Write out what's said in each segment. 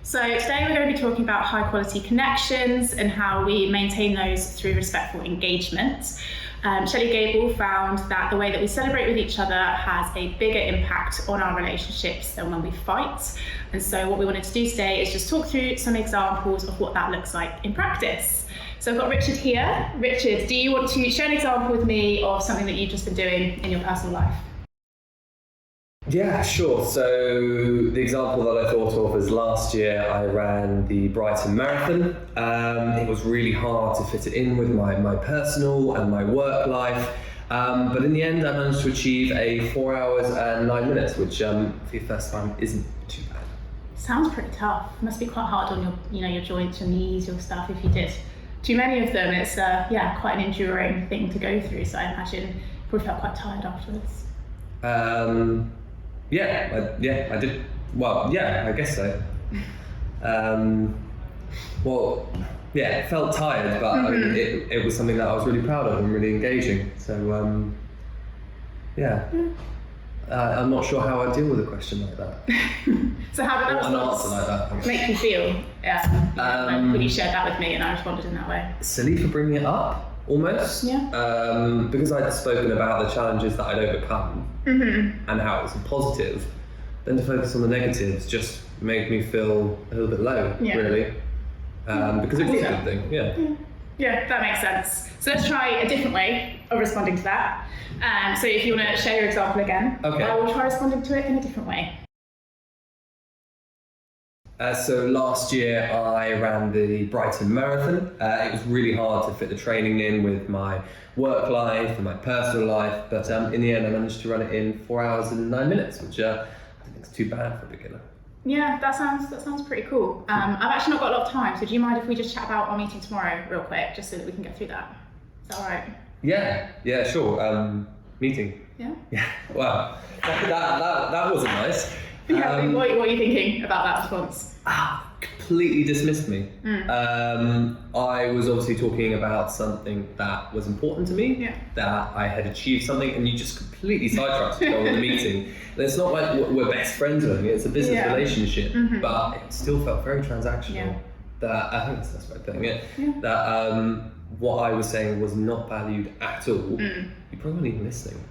So today we're going to be talking about high quality connections and how we maintain those through respectful engagement. Shelly Gable found that the way that we celebrate with each other has a bigger impact on our relationships than when we fight. And so what we wanted to do today is just talk through some examples of what that looks like in practice. So I've got Richard here. Richard, do you want to share an example with me of something that you've just been doing in your personal life? Yeah, sure. So the example that I thought of is last year I ran the Brighton Marathon. It was really hard to fit it in with my personal and my work life. But in the end I managed to achieve a 4 hours and 9 minutes, which for your first time isn't too bad. Sounds pretty tough. It must be quite hard on your joints, your knees, your stuff if you did too many of them. It's quite an enduring thing to go through. So I imagine you probably felt quite tired afterwards. I did. Well, yeah, I guess so. It felt tired, but I mean, it was something that I was really proud of and really engaging. So, I'm not sure how I deal with a question like that. So how did that an answer like that make you feel when you shared that with me and I responded in that way? Silly for bringing it up, almost. Yeah. Because I'd spoken about the challenges that I'd overcome and how it was a positive, then to focus on the negatives just made me feel a little bit low, really. Because it was a good thing, Yeah, that makes sense. So let's try a different way of responding to that. So if you want to share your example again, okay. I will try responding to it in a different way. So last year I ran the Brighton Marathon. It was really hard to fit the training in with my work life and my personal life, but in the end I managed to run it in 4 hours and 9 minutes, which I don't think is too bad for a beginner. Yeah, that sounds pretty cool. I've actually not got a lot of time, so do you mind if we just chat about our meeting tomorrow real quick, just so that we can get through that? Is that all right? Yeah, sure. Meeting. Yeah. Wow, that wasn't nice. What are you thinking about that response? Completely dismissed me. I was obviously talking about something that was important to me, that I had achieved something, and you just completely sidetracked to go on the meeting. And it's not like we're best friends or anything, it's a business relationship, but it still felt very transactional. That I think that's the best way of putting it. That what I was saying was not valued at all. You probably weren't even listening.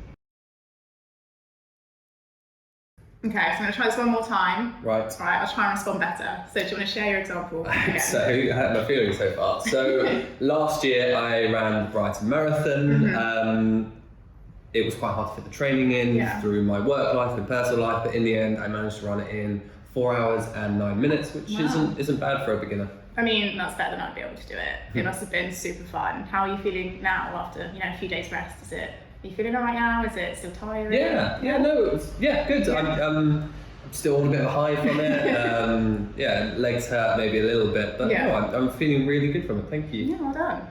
Okay, so I'm going to try this one more time. Right, I'll try and respond better. So do you want to share your example again? So I had my feelings so far. So last year I ran the Brighton Marathon. It was quite hard to fit the training in through my work life and personal life, but in the end I managed to run it in 4 hours and 9 minutes, which isn't bad for a beginner. I mean, that's better than I'd be able to do it. It must have been super fun. How are you feeling now after a few days rest? Are you feeling alright now? Is it still tiring? It was good. I'm still on a bit of a high from it. Legs hurt maybe a little bit, but no, I'm feeling really good from it. Thank you. Yeah, well done.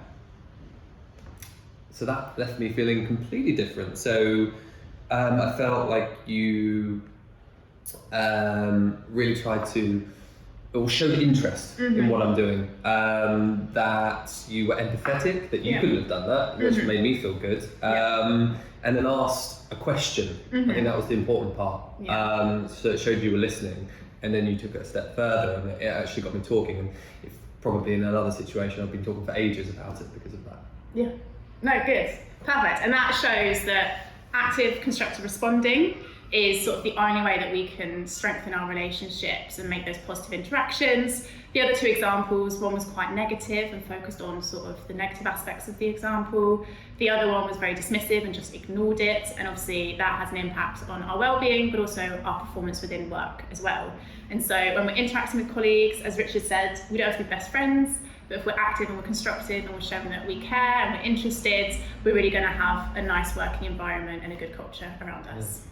So that left me feeling completely different. So I felt like you really tried to, or showed interest in what I'm doing, that you were empathetic, that you couldn't have done that, which made me feel good, and then asked a question. I think that was the important part. So it showed you were listening, and then you took it a step further, and it actually got me talking, and if probably in another situation I've been talking for ages about it because of that. Yeah, no, good, perfect. And that shows that active constructive responding is sort of the only way that we can strengthen our relationships and make those positive interactions. The other two examples, one was quite negative and focused on sort of the negative aspects of the example. The other one was very dismissive and just ignored it. And obviously that has an impact on our well-being, but also our performance within work as well. And so when we're interacting with colleagues, as Richard said, we don't have to be best friends, but if we're active and we're constructive and we're showing that we care and we're interested, we're really going to have a nice working environment and a good culture around us.